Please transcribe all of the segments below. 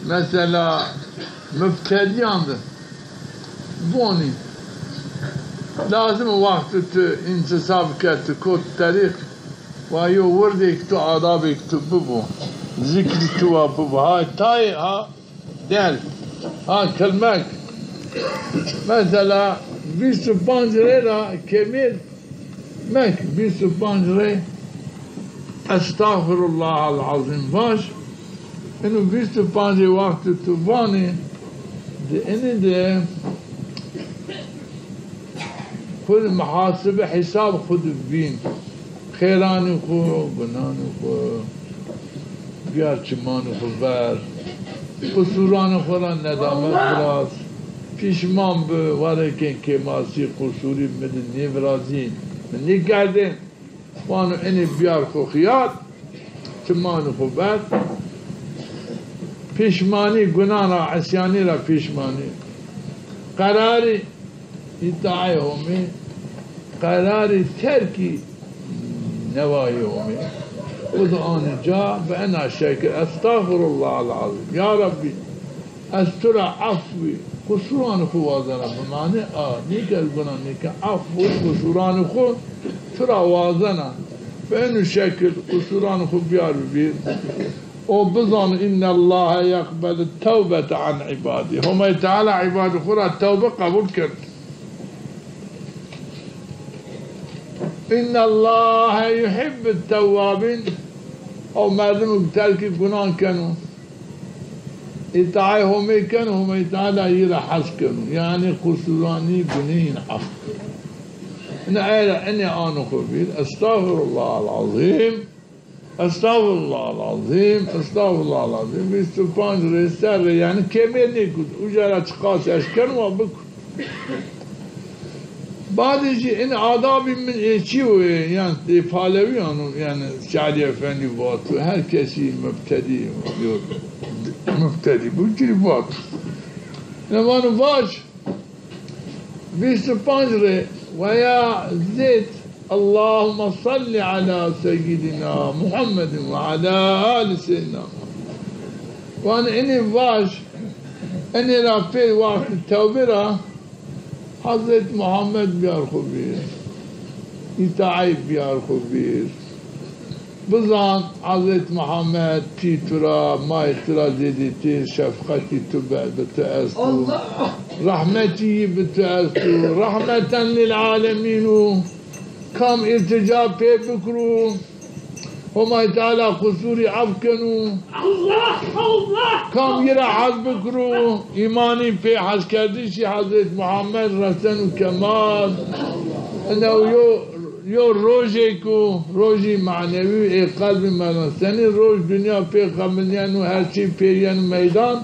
مثلا مبتدیان بونی لازم وقت انتصاب کرد کد طریق و یو وردی که تو آدابی که تو ببو ذکری تو ببو ها تای ها دل ها کلمک مثلا 25 را کمیل مک 25 را استغفر الله العظیم باش اینو 25 وقت تو بانی اینه ده خود محاسبه حساب خود بین خیرانی خو بنانی خو بیار چمانی خو بر قصورانی خوران ندامت براز پیشمان به وارکن که ماسی قصوری مدن نیورازین من نگردن وانو اینی بیار خو خیاد چمانی خو بر پیشمانی گناه را عصیانی را پیشمانی قراری ادعای همی قراری ترکی نواهی همی خود آنجا به انا شکر استغفر الله العظیم یا ربی از تو را عفوی قصوران خو وازنه بمعنی نیک از گناه نیک عفوی قصوران خو تو را وازنه به انا شکر قصوران خو بیار بیر او بظن ان الله يقبل التوبة عن عباده هم تعالى عباده خورا التوبة قبول کرد ان الله يحب التوابين او مردم ترک گناه کنو اطاعه همه کنو هم تعالى يرا حس کنو يعني قصوراني گنين عفو اني آنو خبير استغفر الله العظيم استغفر الله العظيم استغفر الله العظيم 25 رسال يعني كمية نيكود وجرا تقاس اشكن وبكو بعد يجي ان آدابي من ايشيو يعني فالوي يعني شعري افندي واتو هر كسي مبتدي بوجري واتو لما نواش 25 ويا زيت اللهم صل على سيدنا محمد وعلى آل سيدنا محمد وانا اني باش اني رافي وقت التوبة حضرت محمد بيار خبير اطاعي بيار خبير بزان حضرت محمد تيترا ما ترى زيدتين شفقتي تبع بتأسو رحمتي بتأسو رحمة للعالمين كم ارتجاع پی بکرو وما تعالى قصوري عفكنو كم يرى حز بكرو إيماني في حز كردشي حضرت محمد رسن كمال انه يو روجي كو روجي معنوي قلب منسني روج دنيا في قمليان وهر شي في ميدان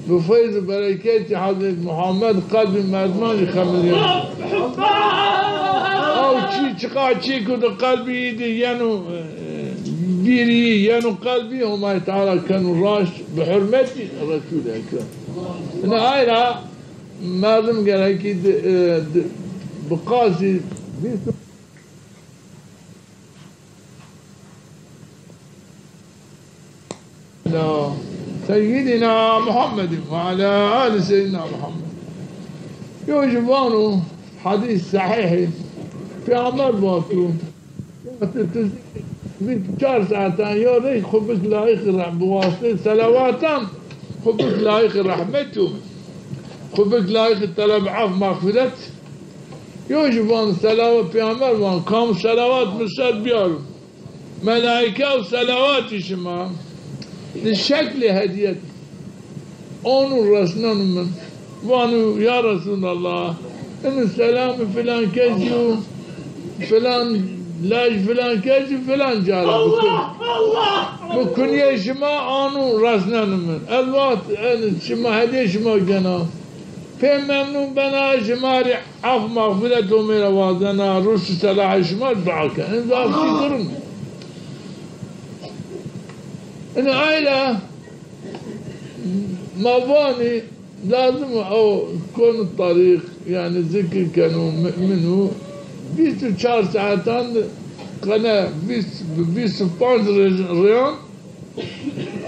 بفيض بركات حضرت محمد قلب مردمان خمليان او چی کد قلبی دی یعنی بیری یعنی قلبی هم تعالی کنو راش بحرمتی رسول اکرم نه ایرا مردم گرکی بقاسی سيدنا محمد وعلى آل سيدنا محمد يوجبانو حديث صحيح في عمر باتو من 4 ساعتان يا ريت خبز لايق بواسطة صلواتان خبز لايق رحمته خبز لايق طلب عفو مغفرت يوجبان صلوات في عمر بان كام صلوات مساد بيارو ملائكة وصلوات شما للشكل هدية أونو رسنان من وانو يا رسول الله إن السلام فلان كذي فلان لاج فلان كذي فلان جارة بكون يا شما أونو رسنان من الوقت شما هدية شما جنا في ممنون بنا شماري عف مغفرة وميرا وازنا رش سلاح شما دعاك إن ذا في درم إن عائلة مواني لازم أو كون الطريق يعني ذكر كانوا منه 24 ساعتان قناة 25 ريان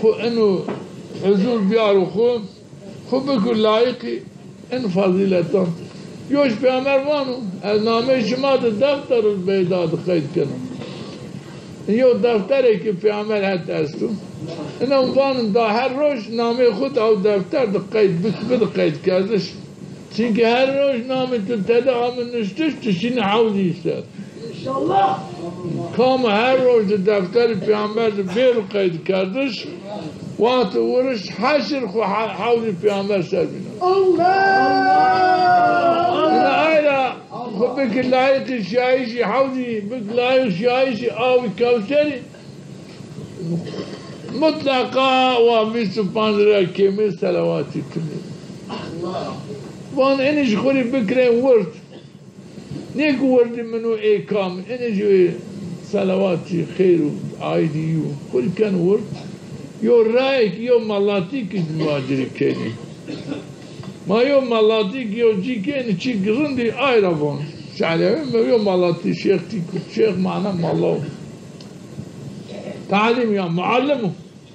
خو إنه حضور بیارو خوب بکن لایقی این فضیلتان یوش پیامبر وانو از نامه شما در دفتر بیداد قید کنم یو دفتری که پیامبر حد استو اینا وانو دا هر روز نامه خود او دفتر در قید کردش چونکه هر روز نامه تو تدا من نشتش تشین حوزی شد انشالله کام هر روز دفتر پیامبر بیر قید کردش وقت ورش حشر خو حوزی پیامبر سر بینا الله اینا خو بک لایق شایشی حوزی بک لایق شایشی آوی کوثری مطلقا و 25 رکعه صلواتی کنید وان اینش خوری بکرین ورد نیک ورد منو ایکام اینش صلواتی خیر و عایدی خوری کن ورد یو رایک یو ملاتی که مواجری کنی ما یو ملاتی که یو جی کنی چی گرندی آیرا بان شعلیه یو ملاتی شیخ شیخ معنی ملاو تعلیم یا معلمو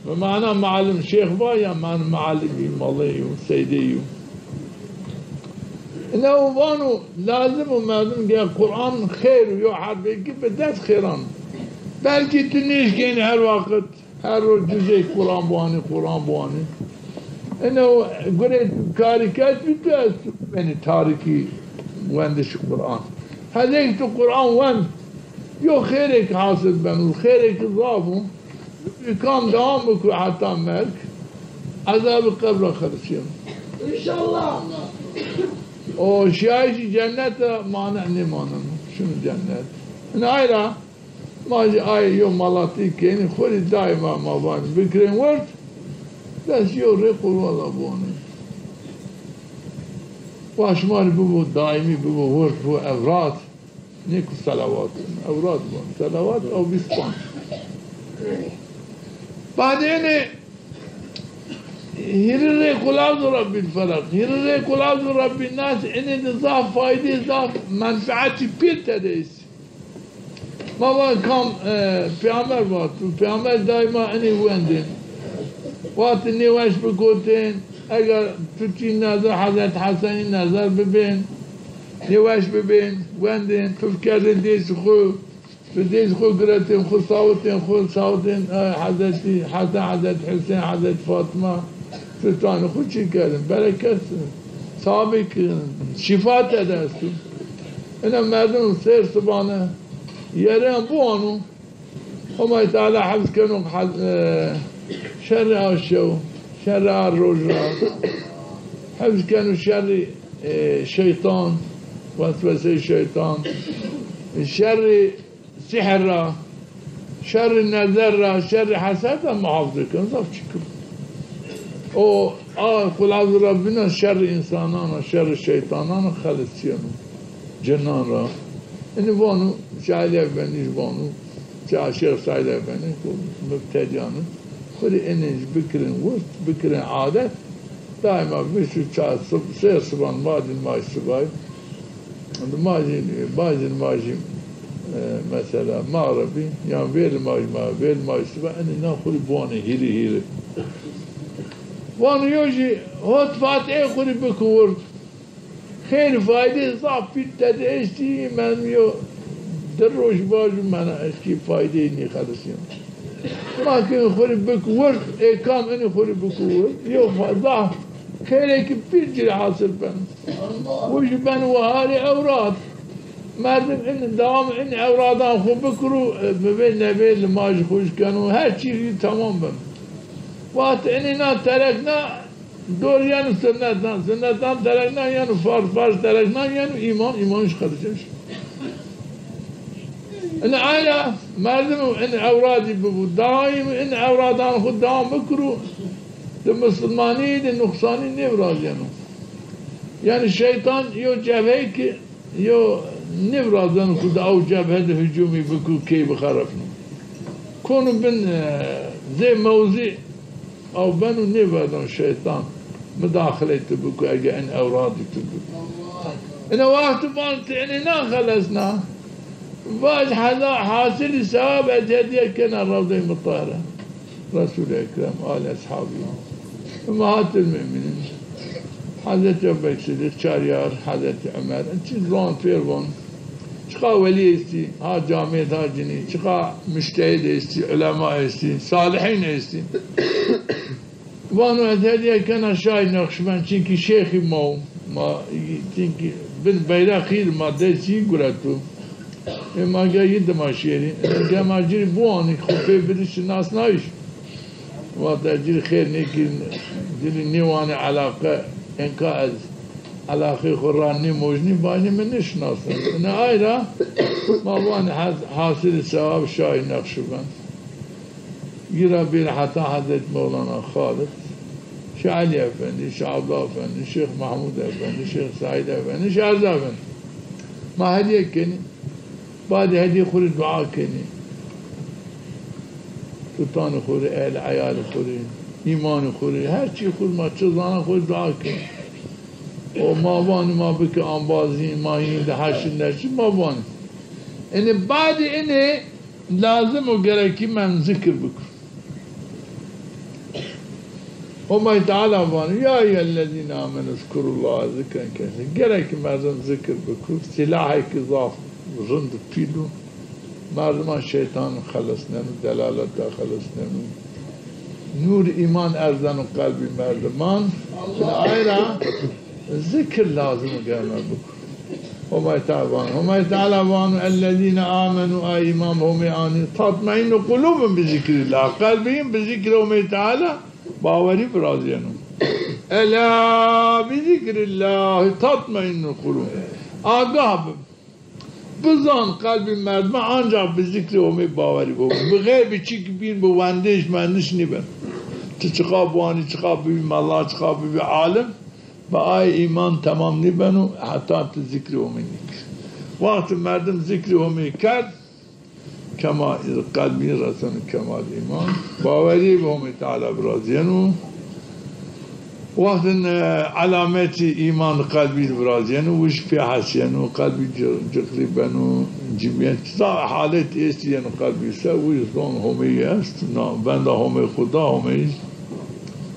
بمعنى معلم شيخ بايا معنى معلمي مالي وسيدي إنه وانو لازم ومازم قال القرآن خير ويو حربك بدأت خيران بلكي تنيش كين هر وقت هر جزء قرآن بواني إنه قريت كاريكات بتأس من تاريكي واندش القرآن هذيك القرآن وان يو خيرك حاصل بنو خيرك ضافو يقام دوامك حتى ملك عذاب القبر خلصين ان شاء الله او شايشي جنة ما نعني ما نعني شنو جنة نايرا ما اي يوم مالاتي كيني خوري دائما ما بان بكرين ورد بس يو ريقل ولا بوني واشمار ببو دائمي ببو ورد بو اوراد نيكو صلوات اوراد بون صلوات او بسبان بعدين هيرري قلاب رب الفلق هيرري قلاب رب الناس إن ضاف فايدة ضاف منفعتي بيت هذيس ما بقى كم في عمر بات دائما أني ويندين وقت إني واش بقولتين أجر تجي نظر حضرت حسن نظر ببين نواش ببين ويندين تفكرين ديس خو بديش خو قرأتين خو صوتين حضرتي حضرت حسين حضرت فاطمة فتان خو چی کردن برکت سابق شفات دستو اینا مردم سیر سبانه یرین بوانو همه تعالی حفظ کنو شر آشو شر الروج را حفظ کنو شر شیطان وسوسه شیطان شر سحر را شر نظر را شر حسد را محافظه کن صاف چکم او قل عز ربنا شر انسانان شر شیطانان خلصیان جنان را این وانو شعلی افبنیش وانو شیخ سعید افبنیش مبتدیانو خود اینش بکرین وست بکرین عادت دائما بشو چهار سه صبحان بعدین ماش صبحی بعدین ماشی مثلا مغربي يعني بيل ماي صبح اني ناخذ بواني هيري وانا يوجي هوت فات ايه خذ بكور خير فايدة ضعف في التدريسي من يو دروش باجو من اشكي فايدة اني خلصين ما كان خذ بكور ايه كام اني خذ بكور يو ضعف خيرك بيجري حاصل بن وش بن وهاري اوراد مردم این دوام این اورادان خوب بکرو ببین نبیل ماج خوش کنو هر چیزی تمام بم وقت اینینا ترکنا دور یعنی سنتان ترکنا یعنی فرض ترکنا یعنی ایمانش خدشش این آیا مردم این اورادی ببود دائم این اورادان خود دوام بکرو ده مسلمانی ده نقصانی نبراز یعنی شیطان یو جبهه که یو نبرازن خود او جبهه هجومی بکو کی بخرفنا کنو بن زي موضع او بنو نبرازن شیطان مداخله تبكو اجا ان اورادي تبكو انا وقت بانت اننا خلصنا باج حاصل ثواب هديه كان الروضه المطهره رسول اكرم آل اصحابه أمهات المؤمنين حضرت أبو بكر شاريار حضرت عمر أنت زون فيرون شقا ولي استي ها جامعة ها جني شقا مجتهد استي علماء استي صالحين استي وانو هذه كان شاي نقشبند چونكي شيخي ما چونكي بن بيراقي ما دسي قراتو ما جاي دما شيري جما جري بواني خوفي بدش الناس نايش وقت جري خير نيكي جري نيواني علاقة انكاز علاقة قراني موجني باني منش ناصر انا ايرا ما واني حاصل الثواب شاي نقشبند يرى بين حتى حضرت مولانا خالد شيخ علي أفندي شيخ عبد الله أفندي شيخ محمود أفندي شيخ سعيد أفندي شيخ عزا أفندي ما هدية كني بعد هدية خوري دعاء كني سلطان خوري أهل عيال خوري إيمان خوري هر چی خوري ما چزانا خوري دعاء كني وما باني ما بك أنبازين ما هين حشن نشي ما باني إن بعد إنه لازم وقرأكي من ذكر بكر وما تعالى باني يا أيها الذين آمنوا اذكروا الله ذكرا كثيرا قرأكي مردم ذكر بكر سلاحك ضاف رند فيلو مردمان شيطان خلصنا دلالة خلصنا نور إيمان أرزان قلبي مردمان الآيرة ذكر لازم قرأنا بكر وما تعالى بانوا الذين آمنوا إمام هم يعني تطمئن قلوبهم بذكر الله قلبهم بذكر وما تعالى باوري برازيانهم ألا بذكر الله تطمئن القلوب آقاب بزان قلب مرد ما ancak بذكر وما باوري بغير بچيك بين بواندش مندش نبن تشقاب واني تشقاب بي الله تشقاب بي عالم بآي إيمان تمام نبنو حتى تذكر ومنك وقت مردم ذكر ومنك كرد كما قلبي رسن كمال إيمان باوري بهم تعالى برازينو وقت علامات إيمان قلبي برازينو وش في حسينو قلبي جقريبنو جميع حالات استيانو قلبي سوي ظن همي است بند همي خدا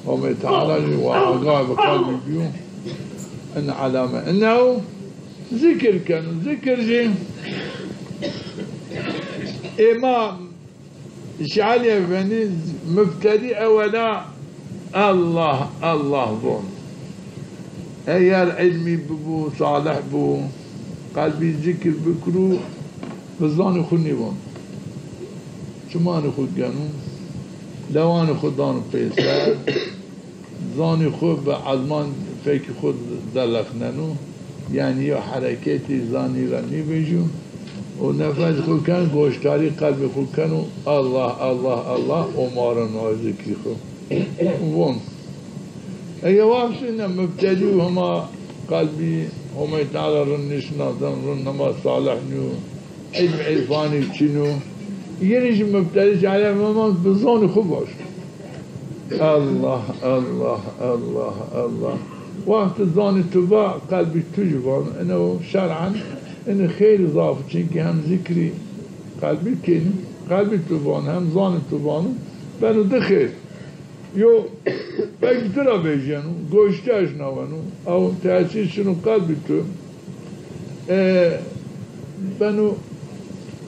همي تعالى وعقاب قلبي بيوم أن علامة أنه ذكر كان ذكر جي إمام شعالي أفني مبتدئ أولا الله بون أيال علمي ببو صالح بو قلبي ذكر بكرو بزاني خوني بون شماني خود جانو لواني خودانو بيسر زاني خود بعضمان فيك خود دلخنانو يعني يا حركاتي زاني راني بيجو ونفذ خود كان گوشتاری قلب خود كانوا الله ومارنا ذكري خود وون اي وقت ان مبتدئ هما قلبي هما تعالى رنش نظام رنما صالح نيو علم عرفاني چنو يريش مبتدئ على ماما بزاني خود باش الله وقت زاني تباع قلبي تجبان انه شرعا إن خير إضافة چونكي هم ذكري قلبي كيني قلبي تبان هم زاني تبانو بنو ده خير يو بقدر بيجانو گوشتاش نوانو أو تأسيس شنو قلبي تو بنو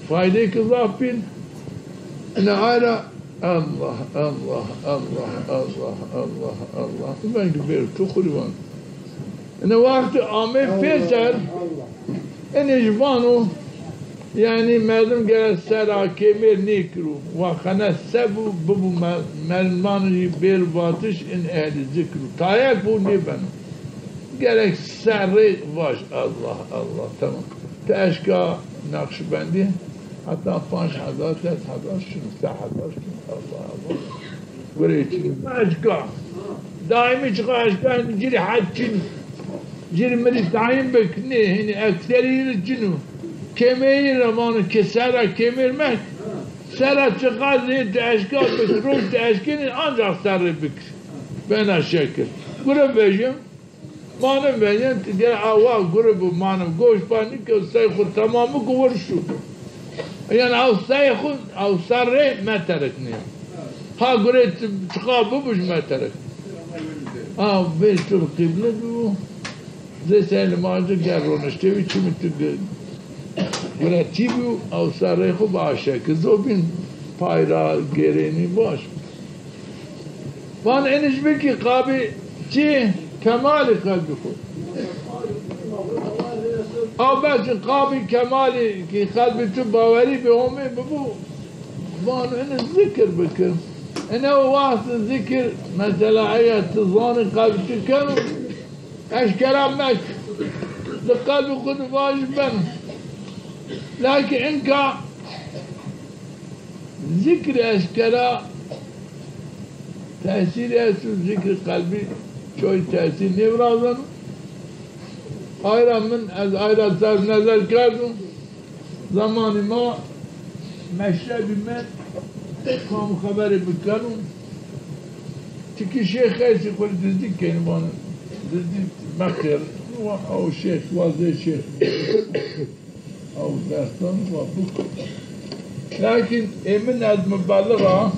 فايديك إضافين إن عارة الله من كبير تخربان إن وقت عامل فيسر إن إجبانو يعني مردم قال سرا كمير نيكرو وخنا سبو ببو مرمان بير باتش إن أهل ذكرو تايك بو نيبانو قالك سري واش الله تمام تأشكا نقشبندي حتى 5000 3000 شنو 11 الله وريتي أشكا دائما أشكا نجري حاجين جري مريض دائم بكني هنا أكثرين الجنو كمير رمان كسرة كمير مك سرة تقال تأشكال بك روح تأشكين أنجح سر بك بنا شكل قرب بيجم مانم بيجم تجي أواه قرب مانم قوش باني كو سيخو تمامو قورشو يعني أو سيخو أو سر ما تركني ها قريت تقابو بش ما ترك بيت القبلة بو زي سهل ماجر قررونش تبي چی متو گراتیبو او سره خو باشه که زوبین پایرا گرینی باش وان اینش بکی قابی چی کمال قلب خود او بس قابی کمالی که قلب تو باوری به همه ببو وان اینش ذکر بکن اینه واسط ذکر مثلا ایا تظان قلب تو کنو اشکرم مک لقلب خود واجب بن لكن إنك ذكر أشكرا تأثير أسو ذكر قلبي شوي تأثير نبرازن آيرا من از آيرا صرف نظر کردم زمان ما مشرب من کام خبر بکنم تکی شیخ خیسی خود دزدی کنبانه دزدی مخیر او شیخ واضح شیخ او داستان وابوك لكن من هذا مبالغة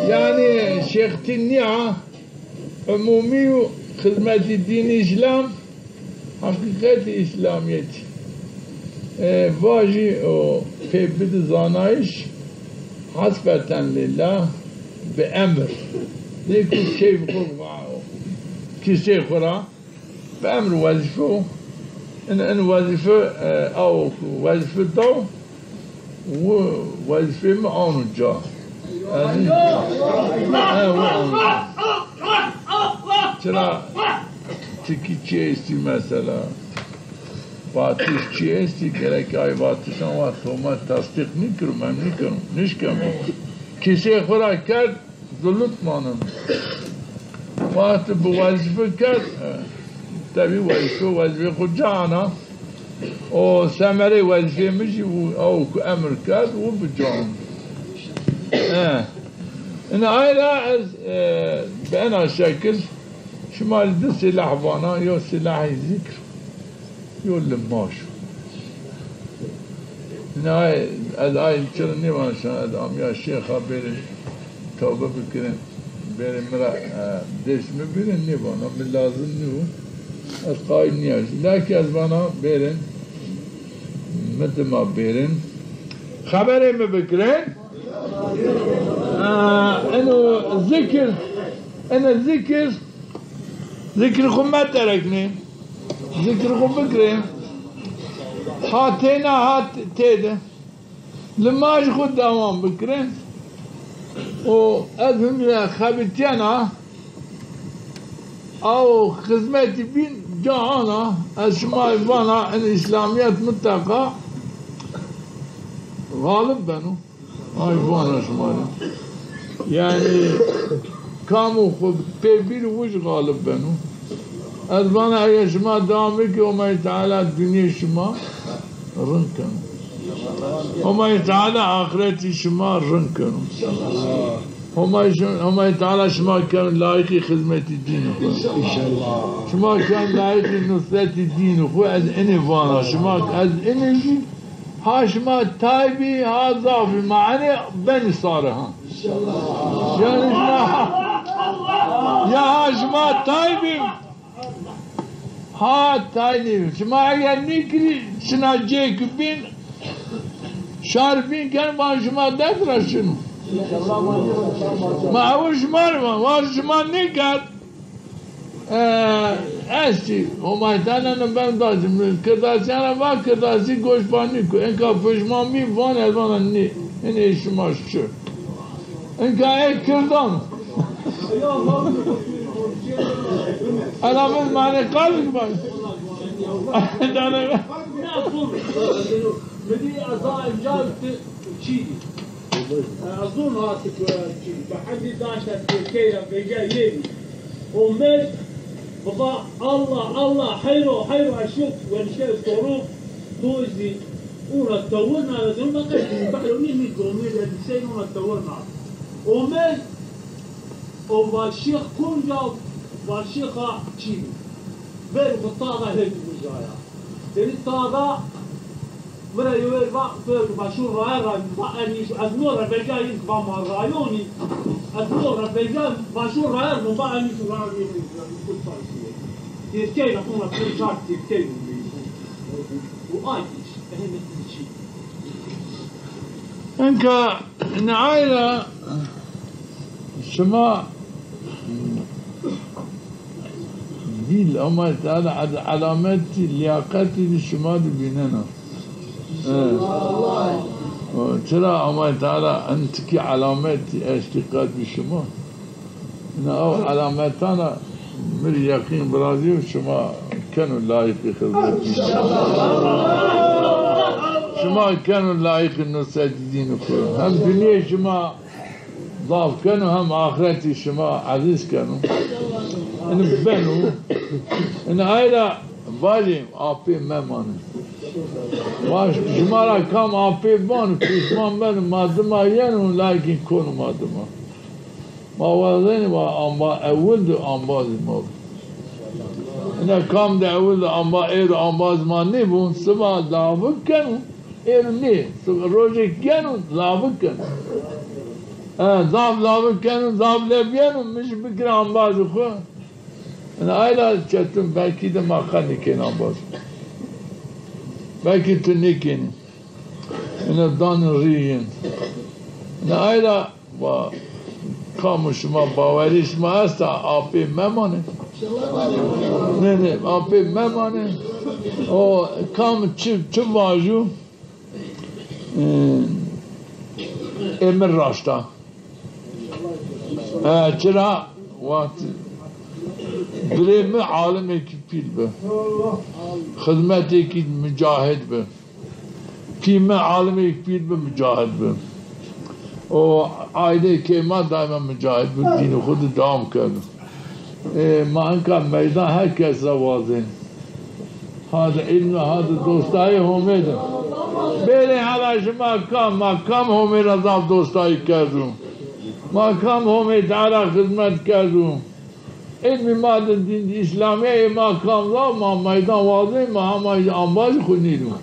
يعني شيخ تنيعة عمومي خدمة الدين الإسلام حقيقة إسلامية واجي في بد زانايش حسبة لله بأمر ليكون كيف كيسي خورا بأمر وظيفه إن وظيفة أو وظيفة دو وظيفة معانو جا چرا تکی چی استی مثلا باتش چی استی گره که آی باتشان وقت ما تصدیق نکرم من نشکم کسی خورا کرد ظلط مانم وقت به وظیفه کرد تبي وظيفة خود جانا و ثمرة وظيفة مشي أو أمر كاد وبجان إن هاي بأنا شكل شمال ده سلاح بانا يو سلاح ذكر يو لماش إن هاي ترني ما شان أدام يا شيخ بيرن توبة بكرن بيرن مرا دش مبيرن نبانا من لازم نو القائم نياش لكن أزبانا بيرن مثل ما بيرن خبري ما بكرين انه ذكر انا ذكر خو ما تركني ذكر خو بكرين هاتينا هات تيدا لما خود دوام بكرين و أذهم خبتينا او خدمتي بين جانا از شما وانا الاسلاميات متقى غالب بنو هاي وانا شما يعني كامو خود بيبير وش غالب بنو از وانا اي شما دامك وما يتعالى الدنيا شما رنكن وما يتعالى آخرتي شما رنكن هما تعالى شما كان لايقي خدمة الدين إن شاء الله شما كان لايقي نصرة الدين أخو از إني فانا شما از إني ها شما تايبي ها ضافي معني بني صارها إن شاء الله يعني شما يا ها شما تايبي ها تايبي شما اگر نكري شنا جيك بين شاربين كان ما شما دادرا شنو ما هو شمال ما هو شمال نكر استی همایتانا نبند داشتم کرداسی انا با کرداسی گوش پانی کو اینکا پشمان می وان الان نی این شماش چه اینکا ای کردم انا من معنی قلب باش دانا بدي أصائب جالت شيء أظن هاتك بحدي داشت كيرا بيجا يبي ومد بابا الله حيرو أشوف والشيء الصاروخ توزي ونا تطورنا لازم ما قلت بحلو مين كروميد الشيء ونا تطورنا ومد وبالشيخ كونجا والشيخ شيء بين بالطاقة هيك بجايا يعني الطاقة مرة يويل باشور رائع أني أزمور ربيجا ينكبا مع رايوني أزمور ربيجا باشور رائع مبا أني سرعة يكون فايسية تيركي نقوم كل شهر تيركي وآيتش أهم الشيء إنك نعايلة شما دي الأمة تعالى علامات لياقتي للشما بيننا ترى أمة تعالى أنت كي علامات اشتقاق بالشما أو علاماتنا من اليقين برازي وشما كانوا لايق خدمتي شما كانوا لايق إنه ساجدين وكل هم دنيا شما ضاف كانوا هم آخرتي شما عزيز كانوا إن بنوا إن هايلا بالي آبي ممانه واش شما كم آبي بان كيسمان بنوا مادما ينون لكن كونوا مادما ما وزين وأنبا أول أنباز مود إن كم ده أول أنبا إير أنباز ما نبون سبا دافق كانوا إير ني روجي كانوا دافق كانوا ضاف لابد كانوا ضاف لبيانوا مش بكرة أنباز خو أنا أيلا شتم باكي ده ما خاني كين أنباز باكي تني كين أنا دان الريين أنا أيلا كامش ما باوريش ما أستا أبي ممانه نه أبي ممانه أو كام چه واجو امر راشتا چرا وقت بریم عالم کی پیل به خدمت کی مجاهد به پیم عالم کی پیل به مجاهد به و عائله که ما دائما مجاهد به دین خود دام کرد ما انکا میدان هر کس واضح هذا علم هذا دوستای همه بله حالا شما کم همه رضا دوستای کردم ما کم همه تعالی خدمت کردم علم ما دین اسلامی ما کم لا ما میدان واضح ما همه انباز خود نیدم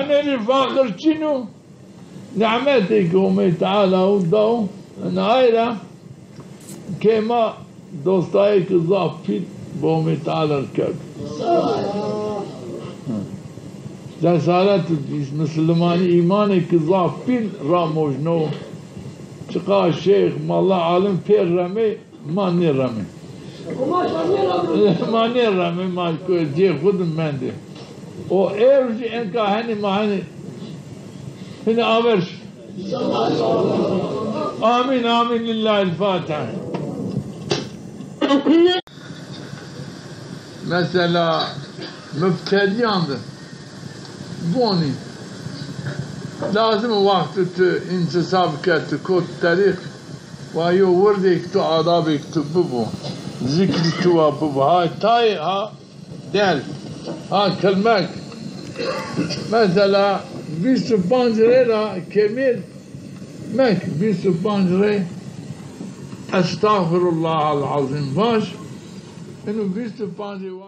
أنا فاخر شنو نعمتك همه تعالی و داو نهایلا كما دوستای که ضافید با همه تعالی کرد جسارت مسلمان ایمان که ضافید را مجنو چقا شیخ مالله عالم پیر رمه ما نی رمه ما نی رمه ما جی خودم منده و ایرجی انکا هنی ما هنی آورش آمين آمين لله الفاتحة مثلا مبتدیان ده بوني لازم وقت انتصاب کرد کد تاریخ و یو وردی تو آدابی تو ببو ذکر تو ببو ها تای ها دل ها کلمک مثلا 25 را کمیل مك 25 ري استغفر الله العظيم باش انه 25